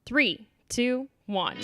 3, 2, 1.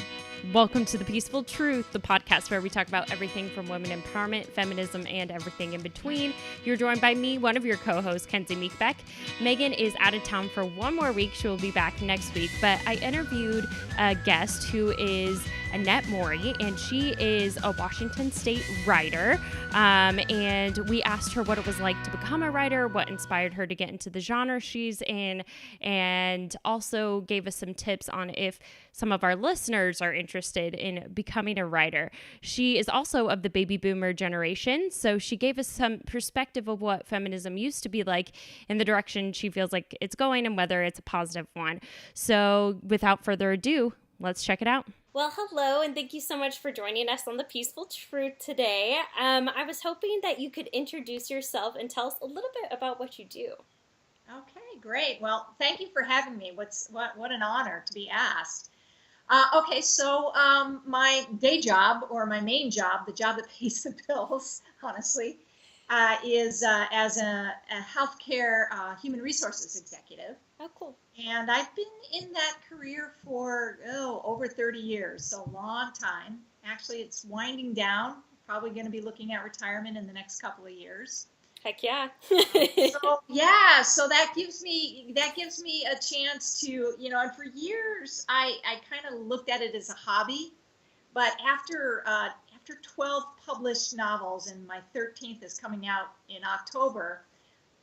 Welcome to The Peaceful Truth, the podcast where we talk about everything from women empowerment, feminism, and everything in between. You're joined by me, one of your co-hosts, Kenzie Meekbeck. Meghan is out of town for one more week. She will be back next week. But I interviewed a guest who is Annette Mori, and she is a Washington State writer. And we asked her what it was like to become a writer, what inspired her to get into the genre she's in, and also gave us some tips on if some of our listeners are interested in becoming a writer. She is also of the baby boomer generation, so she gave us some perspective of what feminism used to be like in the direction she feels like it's going and whether it's a positive one. So without further ado, let's check it out. Well, hello, and thank you so much for joining us on The Peaceful Truth today. I was hoping that you could introduce yourself and tell us a little bit about what you do. Okay, great. Well, thank you for having me. What an honor to be asked. So my day job, or my main job, the job that pays the bills, honestly, is as a healthcare human resources executive. Oh, cool. And I've been in that career for over 30 years, so a long time. Actually, it's winding down. Probably going to be looking at retirement in the next couple of years. Heck yeah. So that gives me a chance to, and for years I kind of looked at it as a hobby, but after 12 published novels, and my 13th is coming out in October,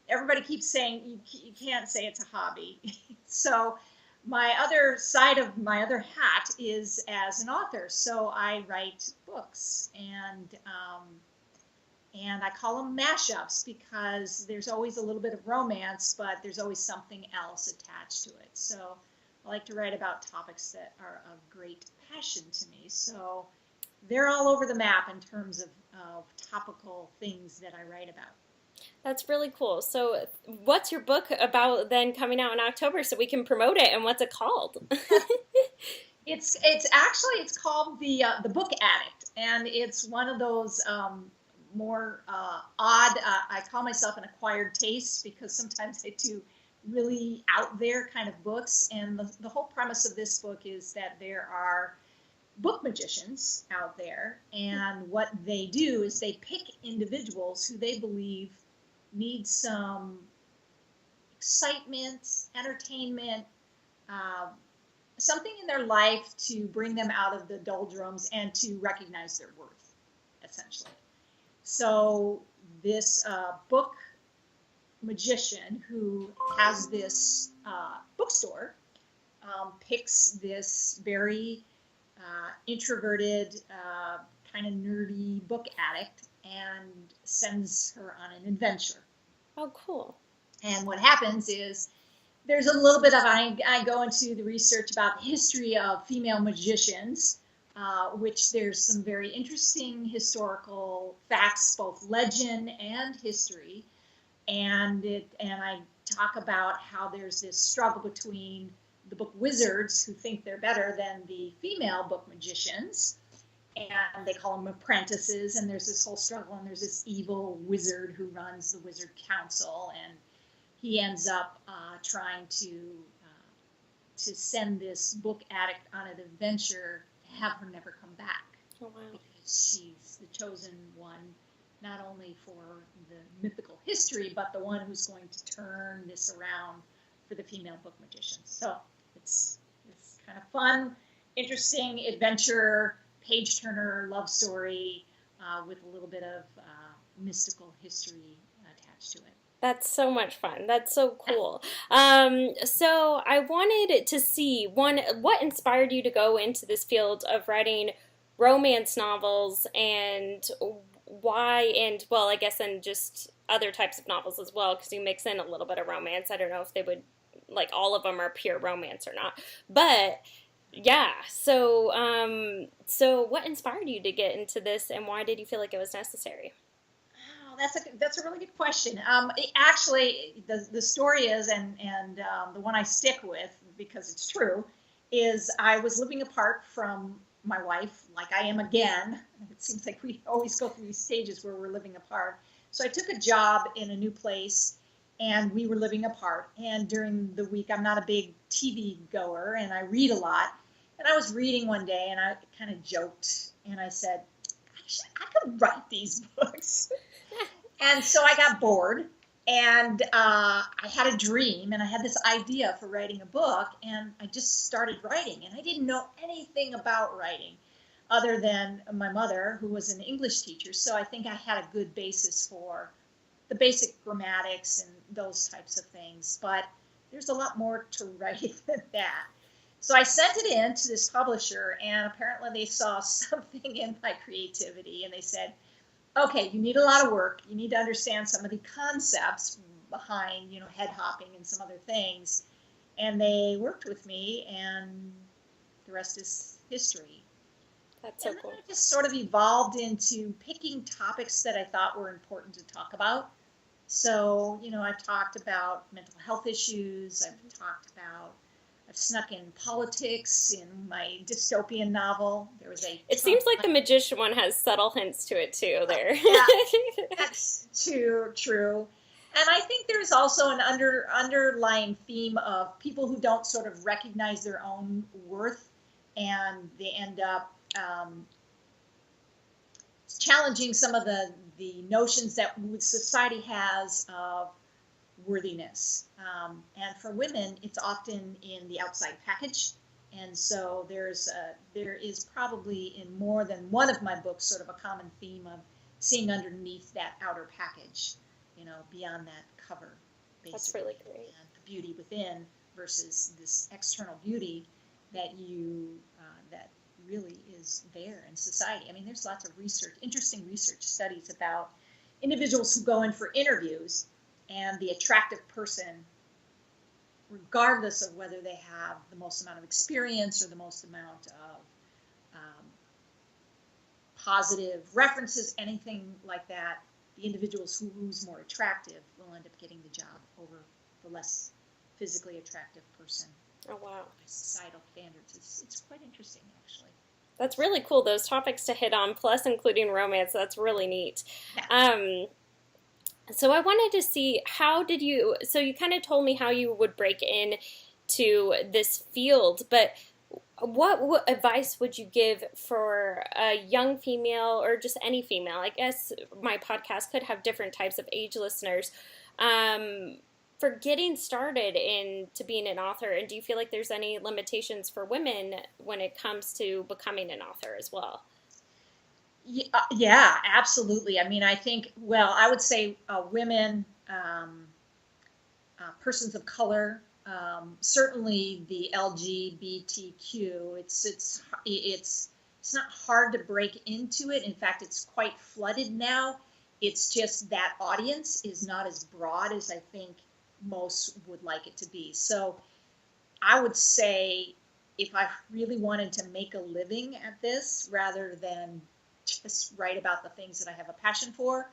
everybody keeps saying you can't say it's a hobby. So my other side of my other hat is as an author. So I write books, and I call them mashups because there's always a little bit of romance, but there's always something else attached to it. So I like to write about topics that are of great passion to me. So they're all over the map in terms of topical things that I write about. That's really cool. So what's your book about then coming out in October so we can promote it, and what's it called? It's called the Book Addict, and it's one of those more odd, I call myself an acquired taste because sometimes I do really out there kind of books. And the whole premise of this book is that there are book magicians out there, and what they do is they pick individuals who they believe need some excitement, entertainment, something in their life to bring them out of the doldrums and to recognize their worth, essentially. So this book magician who has this bookstore picks this very introverted, kind of nerdy book addict and sends her on an adventure. Oh, cool. And what happens is there's a little bit of, I go into the research about the history of female magicians, which there's some very interesting historical facts, both legend and history. And I talk about how there's this struggle between the book wizards, who think they're better than the female book magicians, and they call them apprentices, and there's this whole struggle, and there's this evil wizard who runs the Wizard Council, and he ends up trying to send this book addict on an adventure to have her never come back. Oh, wow. Because she's the chosen one, not only for the mythical history, but the one who's going to turn this around for the female book magicians. So it's kind of fun, interesting adventure, page-turner love story with a little bit of mystical history attached to it. That's so much fun. That's so cool. So I wanted to see, one, what inspired you to go into this field of writing romance novels, and why, and, well, I guess, and just other types of novels as well, because you mix in a little bit of romance. I don't know if they would, like, all of them are pure romance or not. But yeah, so what inspired you to get into this, and why did you feel like it was necessary? Oh, that's a really good question. Actually, the story is, and the one I stick with because it's true, is I was living apart from my wife, like I am again. It seems like we always go through these stages where we're living apart. So I took a job in a new place, and we were living apart. And during the week, I'm not a big TV goer, and I read a lot. And I was reading one day, and I kind of joked, and I said, I could write these books. And so I got bored, and I had a dream, and I had this idea for writing a book, and I just started writing. And I didn't know anything about writing other than my mother, who was an English teacher. So I think I had a good basis for the basic grammatics and those types of things. But there's a lot more to writing than that. So I sent it in to this publisher, and apparently they saw something in my creativity, and they said, okay, you need a lot of work. You need to understand some of the concepts behind, head hopping and some other things. And they worked with me, and the rest is history. That's so cool. And then it just sort of evolved into picking topics that I thought were important to talk about. So, I've talked about mental health issues. I've snuck in politics in my dystopian novel. It seems like the Magician one has subtle hints to it too there. Yeah, that's true. And I think there's also an underlying theme of people who don't sort of recognize their own worth, and they end up challenging some of the notions that society has of worthiness. And for women, it's often in the outside package. And so there is probably in more than one of my books sort of a common theme of seeing underneath that outer package, beyond that cover, basically. That's really great. And the beauty within versus this external beauty that that really is there in society. I mean, there's lots of interesting research studies about individuals who go in for interviews, and the attractive person, regardless of whether they have the most amount of experience or the most amount of positive references, anything like that, the individuals who's more attractive will end up getting the job over the less physically attractive person. Oh, wow. By societal standards. It's quite interesting, actually. That's really cool. Those topics to hit on, plus including romance. That's really neat. Yeah. So I wanted to see, so you kind of told me how you would break into this field, but what advice would you give for a young female or just any female? I guess my podcast could have different types of age listeners, for getting started into being an author. And do you feel like there's any limitations for women when it comes to becoming an author as well? Yeah, absolutely. I mean, I think, I would say women, persons of color, certainly the LGBTQ. It's not hard to break into it. In fact, it's quite flooded now. It's just that audience is not as broad as I think most would like it to be. So I would say if I really wanted to make a living at this rather than just write about the things that I have a passion for,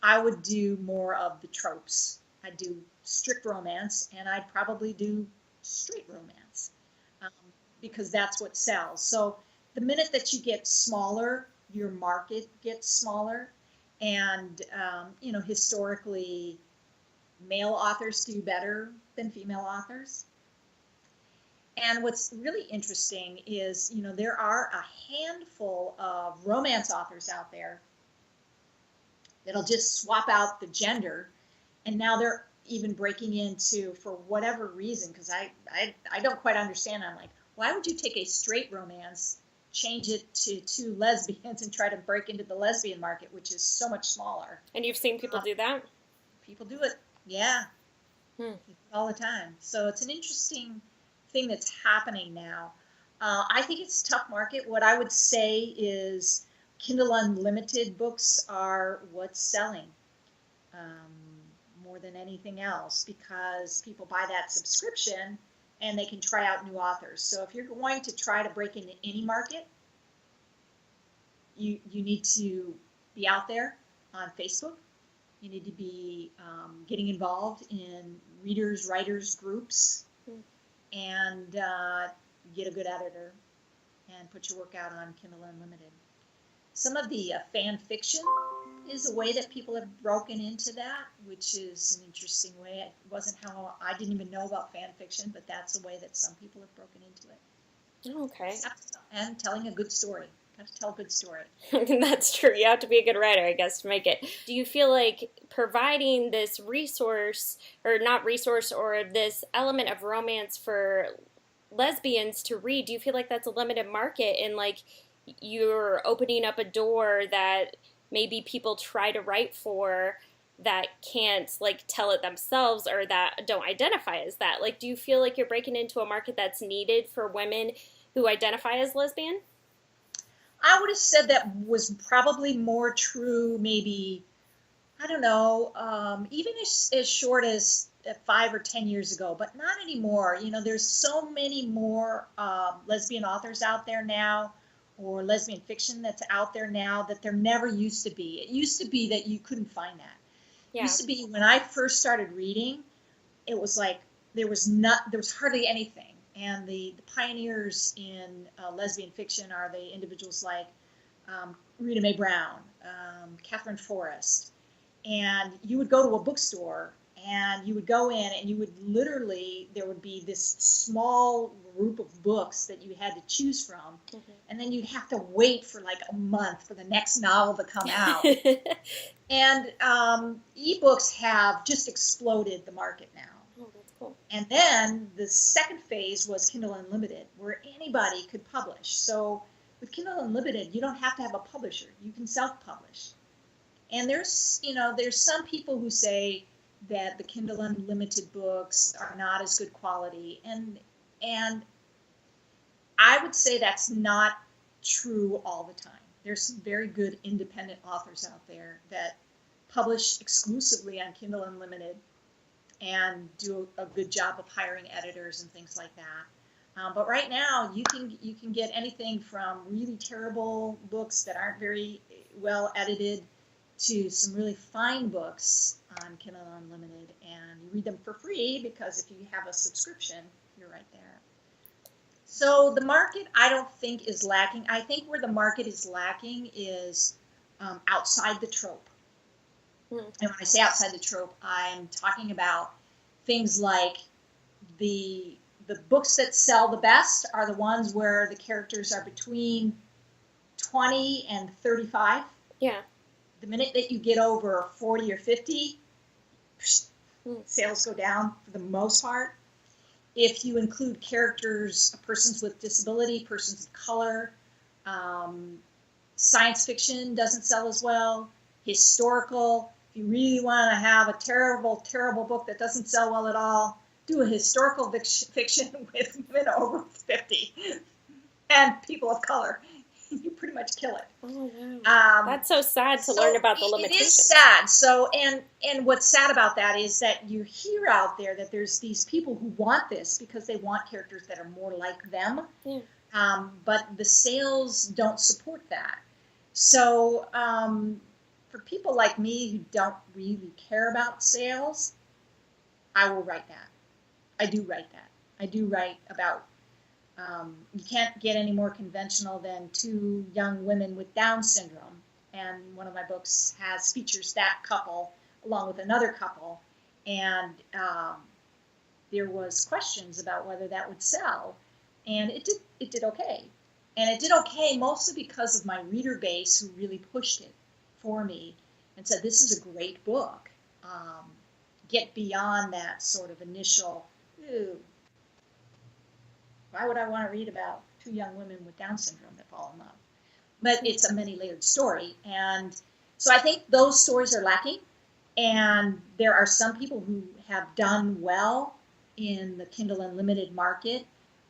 I would do more of the tropes. I'd do strict romance, and I'd probably do straight romance, because that's what sells. So the minute that you get smaller, your market gets smaller. And, historically, male authors do better than female authors. And what's really interesting is, there are a handful of romance authors out there that'll just swap out the gender. And now they're even breaking into, for whatever reason, because I don't quite understand. I'm like, why would you take a straight romance, change it to two lesbians, and try to break into the lesbian market, which is so much smaller? And you've seen people do that? People do it, yeah, all the time. So it's an interesting thing that's happening now. I think it's a tough market. What I would say is Kindle Unlimited books are what's selling more than anything else, because people buy that subscription and they can try out new authors. So if you're going to try to break into any market, you need to be out there on Facebook. You need to be getting involved in writers groups, and get a good editor and put your work out on Kindle Unlimited. Some of the fan fiction is a way that people have broken into that, which is an interesting way. It wasn't how I didn't even know about fan fiction, but that's a way that some people have broken into it. Okay. And telling a good story. Got to tell a good story. That's true. You have to be a good writer, I guess, to make it. Do you feel like providing this resource, or not resource, or this element of romance for lesbians to read, do you feel like that's a limited market, and like you're opening up a door that maybe people try to write for that can't like tell it themselves, or that don't identify as that? Like, do you feel like you're breaking into a market that's needed for women who identify as lesbian? I would have said that was probably more true, maybe, I don't know, even as short as 5 or 10 years ago, but not anymore. You know, there's so many more lesbian authors out there now, or lesbian fiction that's out there now, that there never used to be. It used to be that you couldn't find that. Yeah. It used to be when I first started reading, it was like there was hardly anything. And the pioneers in lesbian fiction are the individuals like Rita Mae Brown, Catherine Forrest. And you would go to a bookstore and you would go in and you would literally, there would be this small group of books that you had to choose from. Mm-hmm. And then you'd have to wait for like a month for the next novel to come out. And ebooks have just exploded the market now. Oh, that's cool. And then the second phase was Kindle Unlimited, where anybody could publish. So with Kindle Unlimited, you don't have to have a publisher. You can self-publish. And there's some people who say that the Kindle Unlimited books are not as good quality. And I would say that's not true all the time. There's some very good independent authors out there that publish exclusively on Kindle Unlimited and do a good job of hiring editors and things like that. But right now, you can get anything from really terrible books that aren't very well edited to some really fine books on Kindle Unlimited, and you read them for free because if you have a subscription, you're right there. So the market, I don't think, is lacking. I think where the market is lacking is outside the trope. And when I say outside the trope, I'm talking about things like the books that sell the best are the ones where the characters are between 20 and 35. Yeah. The minute that you get over 40 or 50, sales go down for the most part. If you include characters, persons with disability, persons of color, science fiction doesn't sell as well. Historical, if you really want to have a terrible, terrible book that doesn't sell well at all, do a historical fiction with women over 50 and people of color. You pretty much kill it. Oh, wow. That's so sad to learn about the limitations. It is sad. So, and what's sad about that is that you hear out there that there's these people who want this because they want characters that are more like them. Yeah. But the sales don't support that. So, for people like me who don't really care about sales, I will write that. I do write that. I do write about you can't get any more conventional than two young women with Down syndrome. And one of my books features that couple along with another couple. And there was questions about whether that would sell. And it did okay. And it did okay mostly because of my reader base who really pushed it for me and said, this is a great book. Get beyond that sort of initial, ooh, why would I want to read about two young women with Down syndrome that fall in love? But it's a many-layered story. And so I think those stories are lacking. And there are some people who have done well in the Kindle Unlimited market.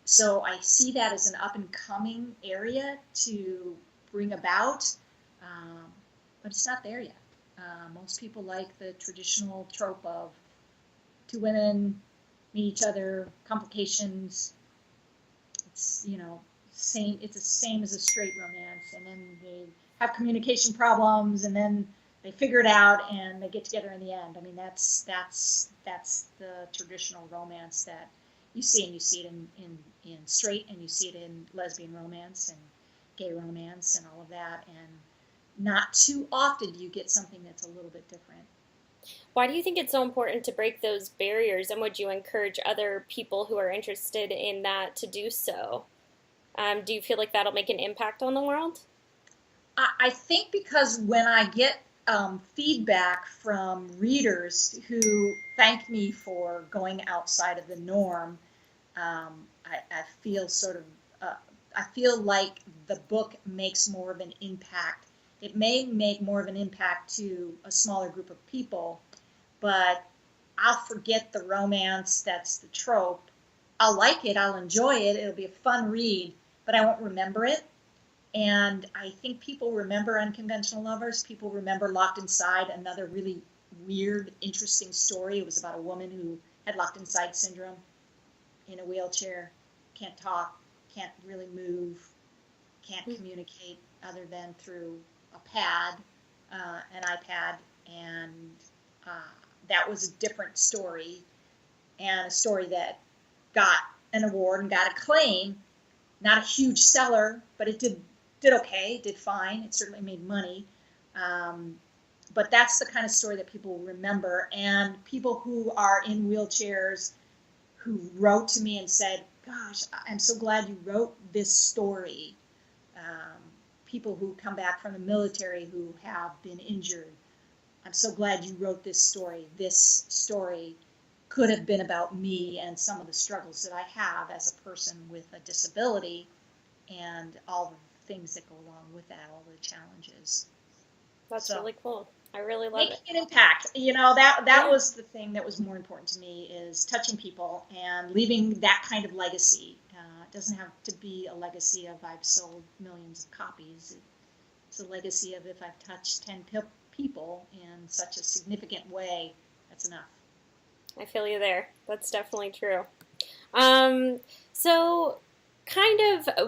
So I see that as an up-and-coming area to bring about. But it's not there yet. Most people like the traditional trope of two women meet each other, complications. It's, it's the same as a straight romance, and then they have communication problems, and then they figure it out, and they get together in the end. I mean, that's the traditional romance that you see, and you see it in straight, and you see it in lesbian romance and gay romance and all of that. And not too often do you get something that's a little bit different. Why do you think it's so important to break those barriers, and would you encourage other people who are interested in that to do so? Do you feel like that'll make an impact on the world? I think because when I get feedback from readers who thank me for going outside of the norm, I feel I feel like the book makes more of an impact. It may make more of an impact to a smaller group of people, but I'll forget the romance that's the trope. I'll like it, I'll enjoy it, it'll be a fun read, but I won't remember it. And I think people remember Unconventional Lovers. People remember Locked Inside, another really weird, interesting story. It was about a woman who had locked inside syndrome, in a wheelchair, can't talk, can't really move, can't communicate other than through a pad, an iPad, and that was a different story, and a story that got an award and got acclaim. Not a huge seller, but it did okay, it did fine. It certainly made money. But that's the kind of story that people remember. And people who are in wheelchairs who wrote to me and said, gosh, I'm so glad you wrote this story. People who come back from the military who have been injured. I'm so glad you wrote this story. This story could have been about me and some of the struggles that I have as a person with a disability and all the things that go along with that, all the challenges. That's really cool. I really love it. Making an impact. You know, that was the thing that was more important to me, is touching people and leaving that kind of legacy. It doesn't have to be a legacy of I've sold millions of copies. It's a legacy of if I've touched 10 people in such a significant way, that's enough. I feel you there. That's definitely true. So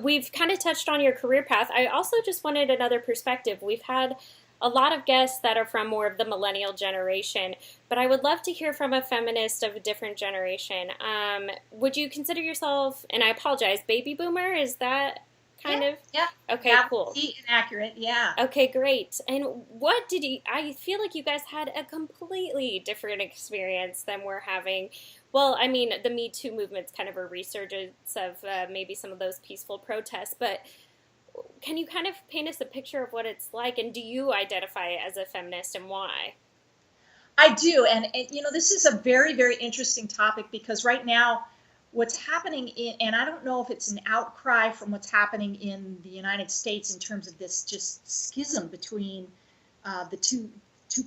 we've kind of touched on your career path. I also just wanted another perspective. We've had a lot of guests that are from more of the millennial generation, but I would love to hear from a feminist of a different generation. Would you consider yourself, and I apologize, baby boomer? Is that kind of? Yeah. Okay, yeah, cool. Inaccurate, yeah. Okay, great. And what did you, I feel like you guys had a completely different experience than we're having. Well, I mean, the Me Too movement's kind of a resurgence of maybe some of those peaceful protests, but can you kind of paint us a picture of what it's like, and do you identify as a feminist, and why? I do, and you know, this is a very, very interesting topic, because right now what's happening and I don't know if it's an outcry from what's happening in the United States in terms of this just schism between the two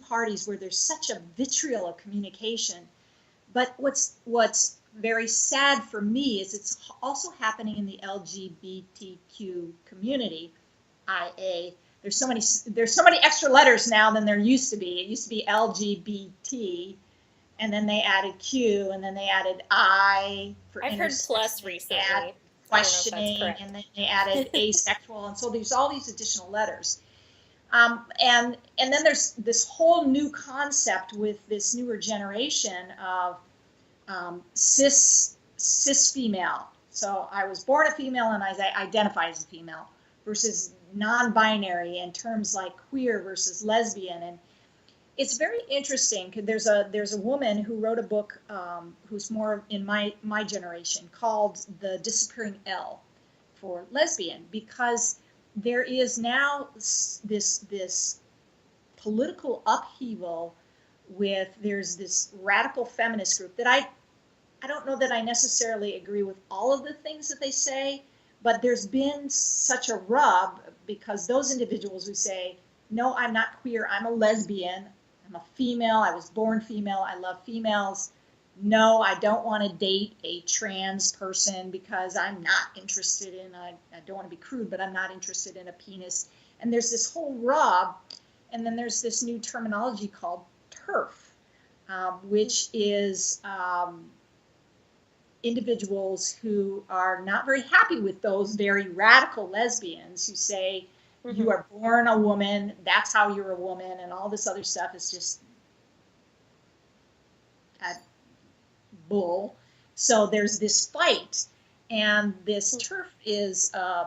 parties, where there's such a vitriol of communication. But what's very sad for me is it's also happening in the LGBTQ community, IA. There's so many extra letters now than there used to be. It used to be LGBT, and then they added Q, and then they added I for I've heard plus recently. Questioning, and then they added asexual, and so there's all these additional letters. And then there's this whole new concept with this newer generation of cis female. So I was born a female and I identify as a female, versus non-binary, and terms like queer versus lesbian. And it's very interesting, because there's a woman who wrote a book who's more in my generation, called The Disappearing L for lesbian, because there is now this political upheaval there's this radical feminist group that I don't know that I necessarily agree with all of the things that they say, but there's been such a rub, because those individuals who say, no, I'm not queer, I'm a lesbian, I'm a female, I was born female, I love females, no, I don't want to date a trans person because I'm not interested in, I don't want to be crude, but I'm not interested in a penis. And there's this whole rub, and then there's this new terminology called TERF, which is individuals who are not very happy with those very radical lesbians who say, you are born a woman, that's how you're a woman, and all this other stuff is just bull. So there's this fight, and this TERF is, I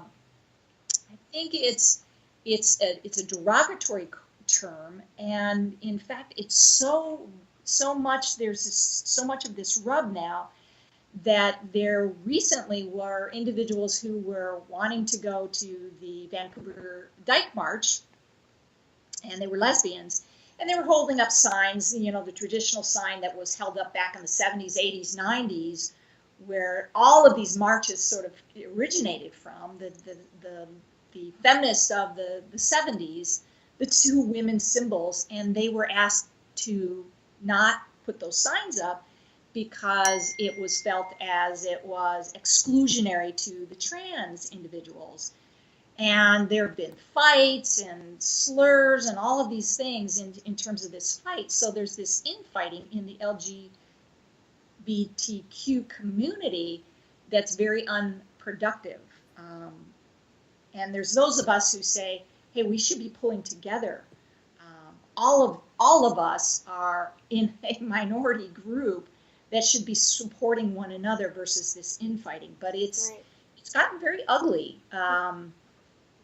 think it's it's a derogatory term, and in fact, it's so much. There's so much of this rub now that there recently were individuals who were wanting to go to the Vancouver Dyke March, and they were lesbians, and they were holding up signs, the traditional sign that was held up back in the 70s, 80s, 90s, where all of these marches sort of originated from, the feminists of the 70s, the two women's symbols, and they were asked to not put those signs up because it was felt as it was exclusionary to the trans individuals. And there have been fights and slurs and all of these things in terms of this fight. So there's this infighting in the LGBTQ community that's very unproductive. And there's those of us who say, hey, we should be pulling together. All of us are in a minority group that should be supporting one another versus this infighting. But it's gotten very ugly.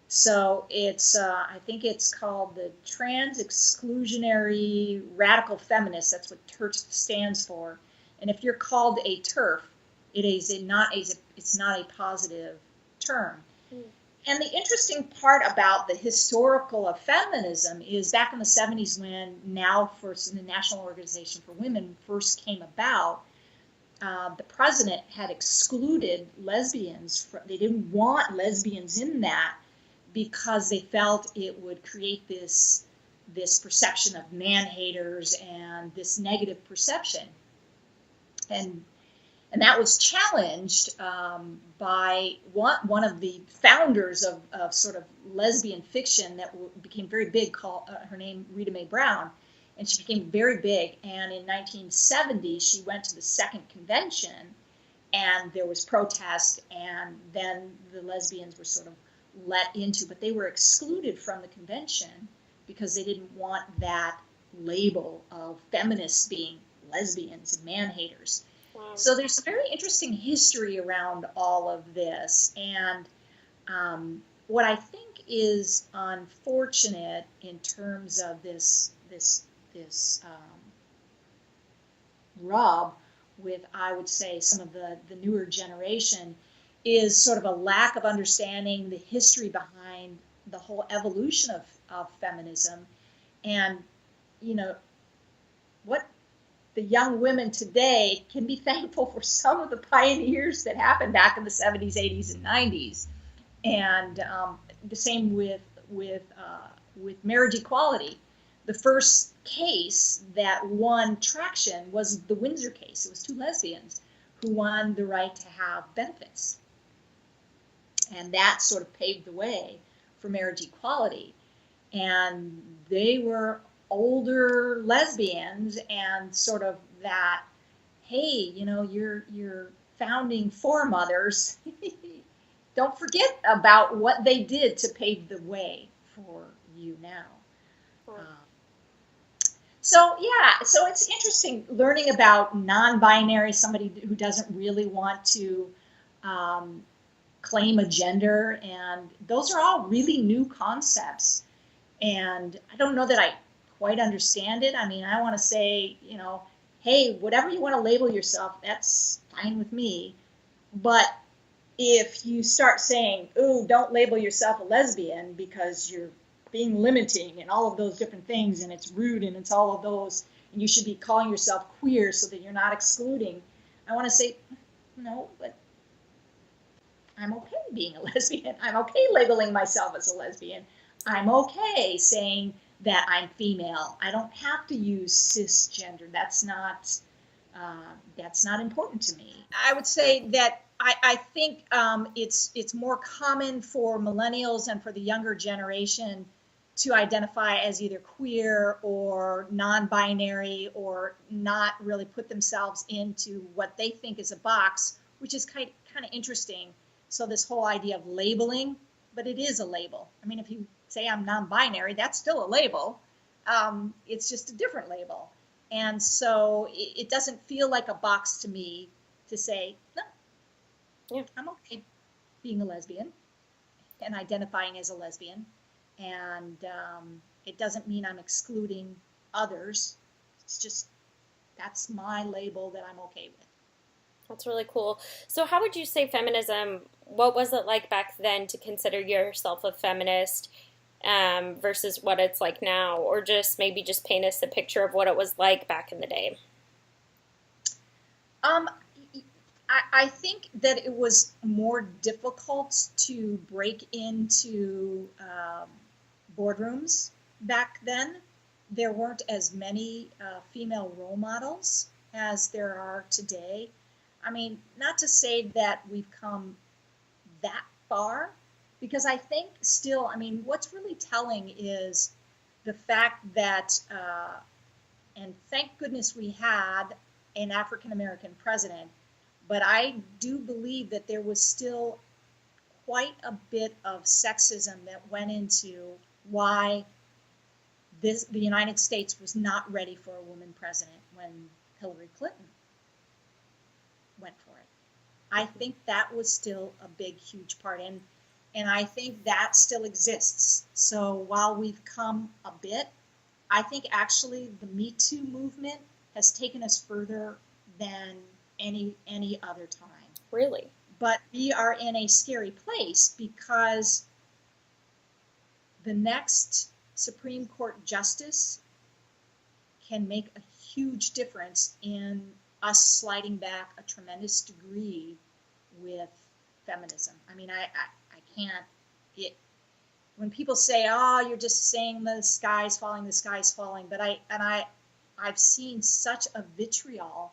So it's, I think it's called the Trans Exclusionary Radical Feminist. That's what TERF stands for. And if you're called a TERF, it's not a positive term. And the interesting part about the historical of feminism is back in the 70s when the National Organization for Women first came about, the president had excluded lesbians. They didn't want lesbians in that because they felt it would create this perception of man-haters and this negative perception. And that was challenged by one of the founders of sort of lesbian fiction that became very big, called her name Rita Mae Brown, and she became very big. And in 1970, she went to the second convention, and there was protest, and then the lesbians were sort of let into, but they were excluded from the convention because they didn't want that label of feminists being lesbians and man-haters. Wow. So there's a very interesting history around all of this, and what I think is unfortunate in terms of this rub with, I would say, some of the newer generation is sort of a lack of understanding the history behind the whole evolution of feminism, and what the young women today can be thankful for some of the pioneers that happened back in the 70s, 80s, and 90s. And the same with marriage equality. The first case that won traction was the Windsor case. It was two lesbians who won the right to have benefits. And that sort of paved the way for marriage equality. And they were older lesbians, and sort of that, hey, you're founding foremothers. Don't forget about what they did to pave the way for you now. So it's interesting learning about non-binary, somebody who doesn't really want to claim a gender, and those are all really new concepts. And I don't know that I quite understand it. I mean, I want to say, hey, whatever you want to label yourself, that's fine with me. But if you start saying, ooh, don't label yourself a lesbian because you're being limiting and all of those different things, and it's rude and it's all of those, and you should be calling yourself queer so that you're not excluding, I want to say, no, but I'm okay being a lesbian. I'm okay labeling myself as a lesbian. I'm okay saying that I'm female. I don't have to use cisgender. That's not important to me. I would say that I think it's more common for millennials and for the younger generation to identify as either queer or non-binary, or not really put themselves into what they think is a box, which is kind of interesting. So this whole idea of labeling, but it is a label. I mean, if you say I'm non-binary, that's still a label. It's just a different label. And so it doesn't feel like a box to me to say, no, yeah, I'm okay being a lesbian and identifying as a lesbian. And it doesn't mean I'm excluding others. It's just, that's my label that I'm okay with. That's really cool. So how would you say feminism, what was it like back then to consider yourself a feminist versus what it's like now? Or just maybe just paint us a picture of what it was like back in the day. Um, I think that it was more difficult to break into boardrooms back then. There weren't as many female role models as there are today. I mean, not to say that we've come that far, because I think still, I mean, what's really telling is the fact that, and thank goodness we had an African American president, but I do believe that there was still quite a bit of sexism that went into why the United States was not ready for a woman president when Hillary Clinton went for it. I think that was still a big, huge part, and I think that still exists. So while we've come a bit, I think actually the Me Too movement has taken us further than any other time. Really? But we are in a scary place because the next Supreme Court justice can make a huge difference in us sliding back a tremendous degree with feminism. I mean, I can't, when people say, oh, you're just saying the sky's falling, but I've seen such a vitriol,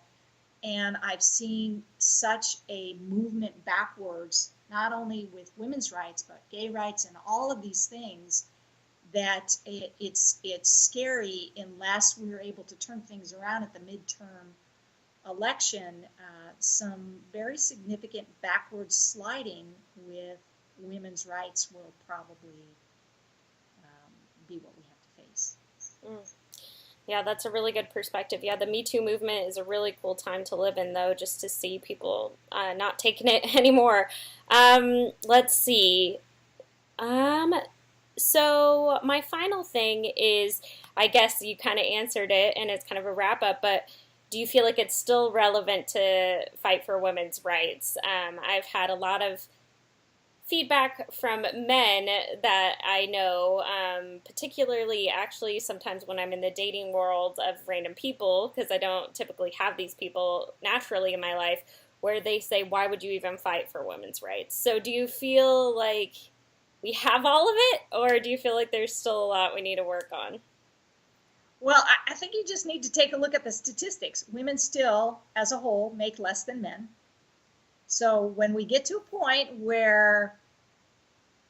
and I've seen such a movement backwards, not only with women's rights, but gay rights and all of these things, that it's scary unless we're able to turn things around at the midterm election. Some very significant backward sliding with women's rights will probably be what we have to face. Mm. Yeah, that's a really good perspective. Yeah, the Me Too movement is a really cool time to live in, though, just to see people not taking it anymore. Let's see. So my final thing is, I guess you kind of answered it, and it's kind of a wrap up, but do you feel like it's still relevant to fight for women's rights? I've had a lot of feedback from men that I know, particularly actually sometimes when I'm in the dating world of random people, because I don't typically have these people naturally in my life, where they say, why would you even fight for women's rights? So do you feel like we have all of it, or do you feel like there's still a lot we need to work on? Well, I think you just need to take a look at the statistics. Women still, as a whole, make less than men. So when we get to a point where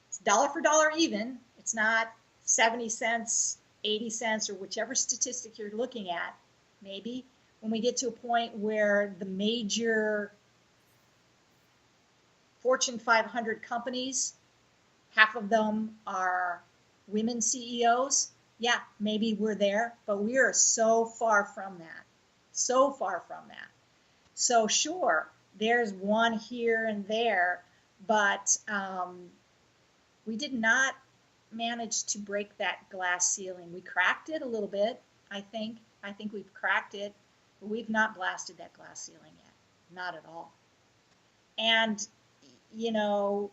it's dollar for dollar even, it's not 70 cents, 80 cents, or whichever statistic you're looking at, maybe, when we get to a point where the major Fortune 500 companies, half of them are women CEOs, yeah, maybe we're there, but we are so far from that. So far from that. So sure, there's one here and there, but we did not manage to break that glass ceiling. We cracked it a little bit, I think. I think we've cracked it, but we've not blasted that glass ceiling yet. Not at all. And, you know,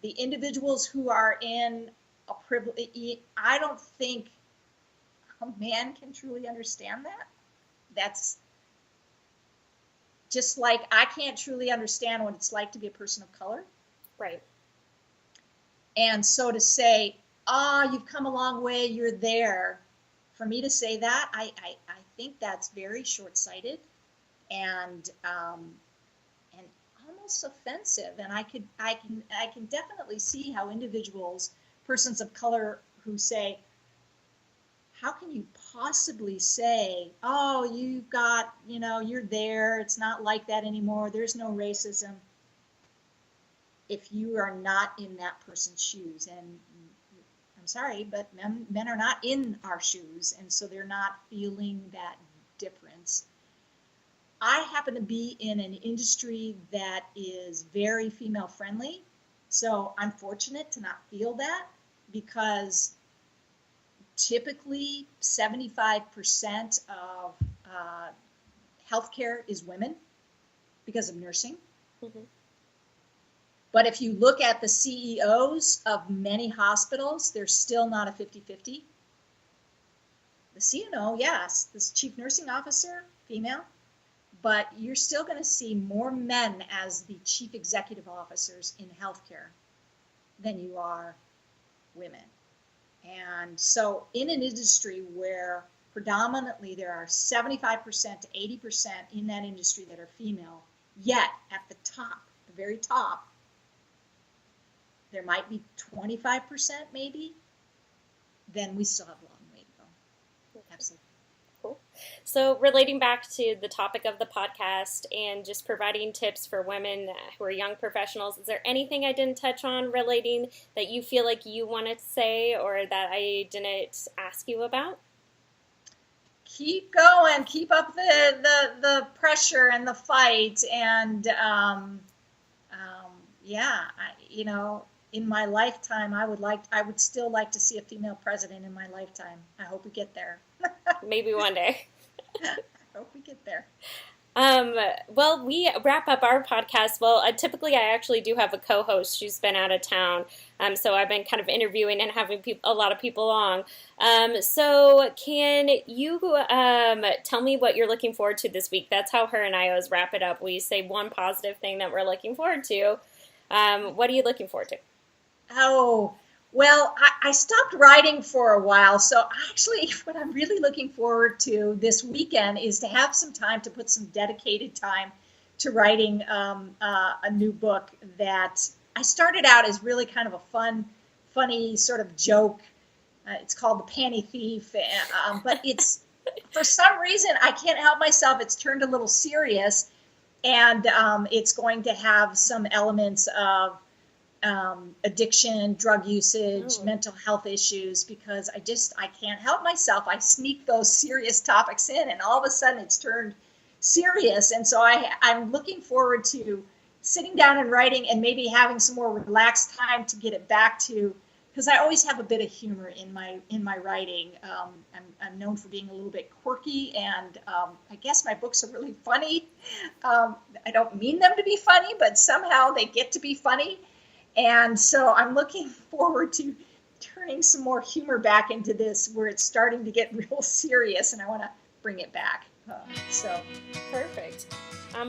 the individuals who are in a privilege, I don't think a man can truly understand that. That's just like I can't truly understand what it's like to be a person of color. Right. And so to say, oh, you've come a long way, you're there. For me to say that, I think that's very short-sighted and almost offensive. And I can definitely see how individuals, persons of color, who say, how can you possibly say, oh, you've got, you're there, it's not like that anymore, there's no racism, if you are not in that person's shoes. And I'm sorry, but men are not in our shoes, and so they're not feeling that difference. I happen to be in an industry that is very female friendly, so I'm fortunate to not feel that. because typically 75% of healthcare is women because of nursing. Mm-hmm. But if you look at the CEOs of many hospitals, there's still not a 50-50. The CEO, yes, this chief nursing officer, female, but you're still going to see more men as the chief executive officers in healthcare than you are women. And so in an industry where predominantly there are 75% to 80% in that industry that are female, yet at the top, the very top, there might be 25% maybe, then we still have a long way to go. Absolutely. Cool. So relating back to the topic of the podcast and just providing tips for women who are young professionals, is there anything I didn't touch on relating that you feel like you wanted to say or that I didn't ask you about? Keep going, keep up the pressure and the fight, and in my lifetime, I would still like to see a female president in my lifetime. I hope we get there. Maybe one day. I hope we get there. Well, we wrap up our podcast. Well, typically I actually do have a co-host. She's been out of town. So I've been kind of interviewing and having a lot of people on. So can you tell me what you're looking forward to this week? That's how her and I always wrap it up. We say one positive thing that we're looking forward to. What are you looking forward to? Oh, well, I stopped writing for a while. So actually, what I'm really looking forward to this weekend is to have some time to put some dedicated time to writing a new book that I started out as really kind of a funny sort of joke. It's called The Panty Thief. But it's, for some reason, I can't help myself. It's turned a little serious. And it's going to have some elements of addiction, drug usage, mental health issues, because I can't help myself. I sneak those serious topics in, and all of a sudden it's turned serious. And so I'm looking forward to sitting down and writing and maybe having some more relaxed time to get it back to, because I always have a bit of humor in my writing. I'm known for being a little bit quirky, and I guess my books are really funny. I don't mean them to be funny, but somehow they get to be funny. And so I'm looking forward to turning some more humor back into this, where it's starting to get real serious, and I want to bring it back. So perfect.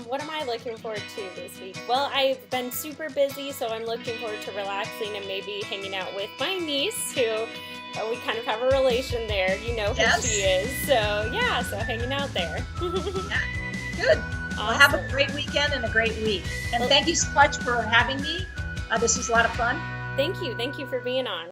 What am I looking forward to this week? Well, I've been super busy, so I'm looking forward to relaxing and maybe hanging out with my niece, who we kind of have a relation there. You know who she is. So yeah, so hanging out there. Yeah. Good. Awesome. Well, have a great weekend and a great week. And thank you so much for having me. This was a lot of fun. Thank you. Thank you for being on.